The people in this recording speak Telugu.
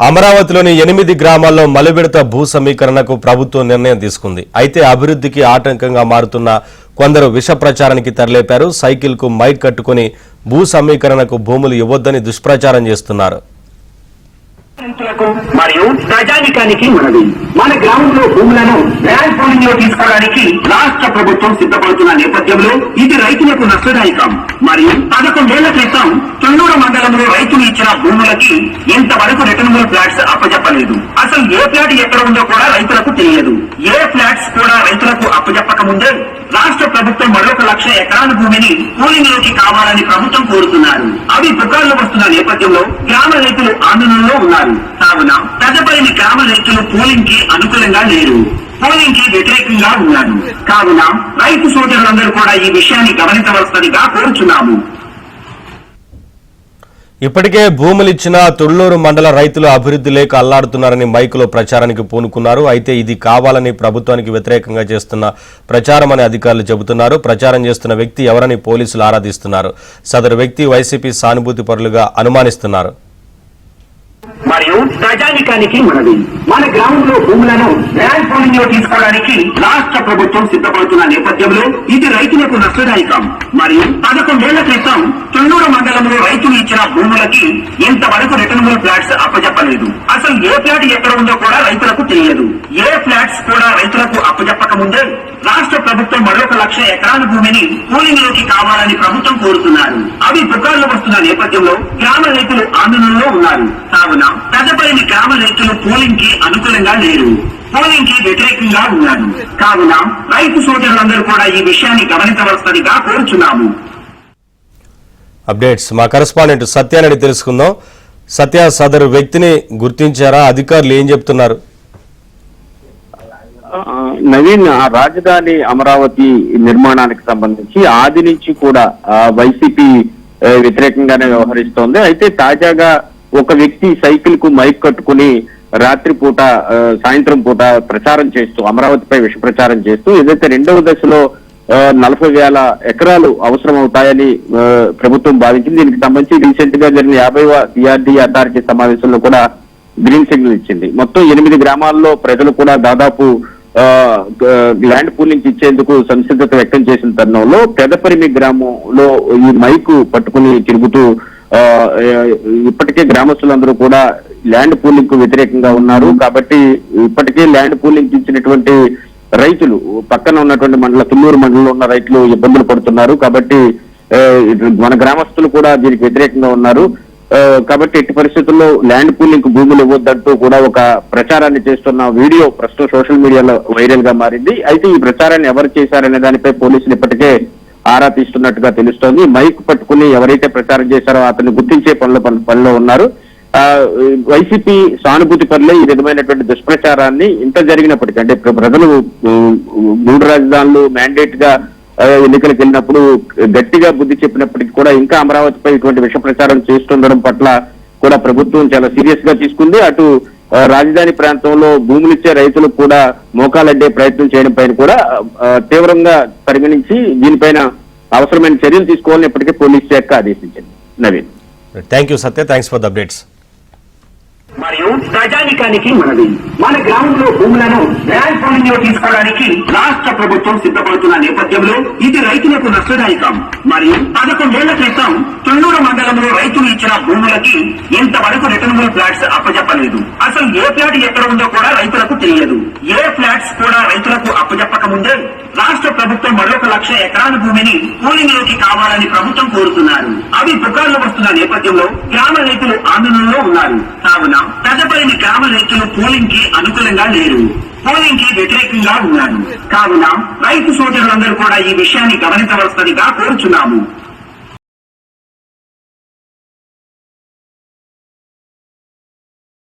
అమరావతిలోని 8 గ్రామాల్లో మలివిడత భూ సమీకరణకు ప్రభుత్వం నిర్ణయం తీసుకుంది. అయితే అభివృద్ధికి ఆటంకంగా మారుతున్న కొందరు విష ప్రచారానికి తరలేపారు. సైకిల్ కు మైక్ కట్టుకుని భూ సమీకరణకు భూములు ఇవ్వొద్దని దుష్ప్రచారం చేస్తున్నారు. మరియు ప్రజానికానికి మనవి, మన గ్రామంలో భూములను ల్యాండ్ పూలింగ్ లో తీసుకోవడానికి రాష్ట్ర ప్రభుత్వం సిద్ధపడుతున్న నేపథ్యంలో ఇది రైతులకు నష్టదాయకం. మరియు 11 ఏళ్ల క్రితం తుళ్లూరు మండలంలో రైతులు ఇచ్చిన భూములకి ఇంతవరకు రిటర్నబుల్ ఫ్లాట్స్ అప్పజెప్పలేదు. అసలు ఏ ఫ్లాట్ ఎక్కడ ఉందో కూడా రైతులకు తెలియదు. ఏ ఫ్లాట్స్ కూడా రైతులకు అప్పజెప్పక ముందే రాష్ట్ర ప్రభుత్వం మరొక 1,00,000 ఎకరాల భూమిని పూలింగ్ లోకి కావాలని ప్రభుత్వం కోరుతున్నారు. అవి పుకార్లు వస్తున్న నేపథ్యంలో గ్రామ రైతులు ఆందోళనలో ఉన్నారు. కావున తదుపరి గ్రామ రైతులు పోలింగ్ కి అనుకూలంగా లేరు, పోలింగ్ కి వ్యతిరేకంగా ఉన్నారు. కావున రైతు సోదరులందరూ కూడా ఈ విషయాన్ని గమనించవలసిందిగా కోరుచున్నాము. ఇప్పటికే భూములిచ్చిన తుళ్లూరు మండల రైతులు అభివృద్ధి లేక అల్లాడుతున్నారని మైకులో ప్రచారానికి పూనుకున్నారు. అయితే ఇది కావాలని ప్రభుత్వానికి వ్యతిరేకంగా చేస్తున్న ప్రచారం అని అధికారులు చెబుతున్నారు. ప్రచారం చేస్తున్న వ్యక్తి ఎవరని పోలీసులు ఆరాధిస్తున్నారు. సదరు వ్యక్తి వైసీపీ సానుభూతి పరులుగా అనుమానిస్తున్నారు. మరియు ప్రజానికానికి మనవి, మన గ్రామంలో భూములను ల్యాండ్ పూలింగ్ లో తీసుకోవడానికి రాష్ట్ర ప్రభుత్వం సిద్ధపడుతున్న నేపథ్యంలో ఇది రైతులకు నష్టదాయకం. మరియు 11 ఏళ్ల క్రితం తుళ్లూరు మండలంలో రైతులు ఇచ్చిన భూములకి ఇంతవరకు రిటర్నబుల్ ఫ్లాట్స్ అప్పజెప్పలేదు. అసలు ఏ ఫ్లాట్ ఎక్కడ ఉందో కూడా రైతులకు తెలియదు. ఏ ఫ్లాట్స్ కూడా రైతులకు అప్పజెప్పక ముందే రాష్ట్ర ప్రభుత్వం మరొక 1,00,000 ఎకరాల భూమిని పూలింగ్ లోకి కావాలని ప్రభుత్వం కోరుతున్నారు. అవి పుకార్లు వస్తున్న నేపథ్యంలో గ్రామ రైతులు ఆందోళనలో ఉన్నారు. కావున తదుపరి గ్రామ రైతులు పోలింగ్ కి అనుకూలంగా లేరు, పోలింగ్ కి వ్యతిరేకంగా ఉన్నారు. కావున రైతు సోదరులందరూ కూడా ఈ విషయాన్ని గమనించవలసిందిగా కోరుచున్నాము. అప్డేట్స్ మా కరెస్పాండెంట్ సత్యాన్ని తెలుసుకుందాం. సత్య, సదరు వ్యక్తిని గుర్తించారా? అధికారులు ఏం చెప్తున్నారు? నవీన్, రాజధాని అమరావతి నిర్మాణానికి సంబంధించి ఆది నుంచి కూడా వైసీపీ వ్యతిరేకంగానే వ్యవహరిస్తోంది. అయితే తాజాగా ఒక వ్యక్తి సైకిల్ కు మైక్ కట్టుకుని రాత్రిపూట సాయంత్రం పూట ప్రచారం చేస్తూ అమరావతిపై విష ప్రచారం చేస్తూ ఏదైతే 2వ దశలో 40,000 ఎకరాలు అవసరం అవుతాయని ప్రభుత్వం భావించింది. దీనికి సంబంధించి రీసెంట్ గా జరిగిన 50వ సిఆర్డీ అథారిటీ సమావేశంలో కూడా గ్రీన్ సిగ్నల్ ఇచ్చింది. మొత్తం 8 గ్రామాల్లో ప్రజలు కూడా దాదాపు ల్యాండ్ పూలింగ్ ఇచ్చేందుకు సంసిద్ధత వ్యక్తం చేసిన తరుణంలో పెదపరిమి గ్రామంలో ఈ మైకు పట్టుకుని తిరుగుతూ ఇప్పటికే గ్రామస్తులందరూ కూడా ల్యాండ్ పూలింగ్ కు వ్యతిరేకంగా ఉన్నారు. కాబట్టి ఇప్పటికే ల్యాండ్ పూలింగ్ ఇచ్చినటువంటి రైతులు పక్కన ఉన్నటువంటి తుళ్లూరు మండలంలో ఉన్న రైతులు ఇబ్బందులు పడుతున్నారు. కాబట్టి మన గ్రామస్తులు కూడా దీనికి వ్యతిరేకంగా ఉన్నారు. కాబట్టి ఎట్టి పరిస్థితుల్లో ల్యాండ్ పూలింగ్ కు భూములు ఇవ్వద్దంటూ కూడా ఒక ప్రచారాన్ని చేస్తున్న వీడియో ప్రస్తుతం సోషల్ మీడియాలో వైరల్ గా మారింది. అయితే ఈ ప్రచారాన్ని ఎవరు చేశారనే దానిపై పోలీసులు ఇప్పటికే ఆరా తీస్తున్నట్టుగా తెలుస్తోంది. మైక్ పట్టుకుని ఎవరైతే ప్రచారం చేశారో అతన్ని గుర్తించే పనిలో ఉన్నారు. వైసీపీ సానుభూతి పరులే ఈ విధమైనటువంటి దుష్ప్రచారాన్ని ఇంత జరిగినప్పటికీ, అంటే ప్రజలు 3 రాజధానులు మ్యాండేట్ గా ఎన్నికలకు వెళ్ళినప్పుడు గట్టిగా బుద్ధి చెప్పినప్పటికీ కూడా ఇంకా అమరావతిపై ఇటువంటి విష ప్రచారం చేస్తుండడం పట్ల కూడా ప్రభుత్వం చాలా సీరియస్ గా తీసుకుంది. అటు రాజధాని ప్రాంతంలో భూములిచ్చే రైతులకు కూడా మోకాలడ్డే ప్రయత్నం చేయడం పైన కూడా తీవ్రంగా పరిగణించి దీనిపైన అవసరమైన చర్యలు తీసుకోవాలని ఇప్పటికే పోలీస్ శాఖ ఆదేశించింది. Naveen, thank you Satya, thanks for the updates. మరియు ప్రజానికానికి మనవి, మన గ్రామంలో భూములను ల్యాండ్ పూలింగ్ లో తీసుకోవడానికి రాష్ట్ర ప్రభుత్వం సిద్ధపడుతున్న నేపథ్యంలో ఇది రైతులకు నష్టదాయకం. మరియు 11 ఏళ్ల క్రితం తుళ్లూరు మండలంలో రైతులు ఇచ్చిన భూములకి ఇంతవరకు రిటర్నబుల్ ఫ్లాట్స్ అప్పజెప్పలేదు. అసలు ఏ ఫ్లాట్ ఎక్కడ ఉందో కూడా రైతులకు తెలియదు. ఏ ఫ్లాట్స్ కూడా రైతులకు అప్పజెప్పక ముందే రాష్ట్ర ప్రభుత్వం మరొక 1,00,000 ఎకరాల భూమిని పూలింగ్ లోకి కావాలని ప్రభుత్వం కోరుతున్నారు. అవి పుకార్లు వస్తున్న నేపథ్యంలో గ్రామ రైతులు ఆందోళనలో ఉన్నారు. కావున తదుపరి గ్రామ రైతులు పోలింగ్ కి అనుకూలంగా లేరు, పోలింగ్ కి వ్యతిరేకంగా ఉన్నారు. కావున రైతు సోదరులందరూ కూడా ఈ విషయాన్ని గమనించవలసిందిగా కోరుచున్నాము.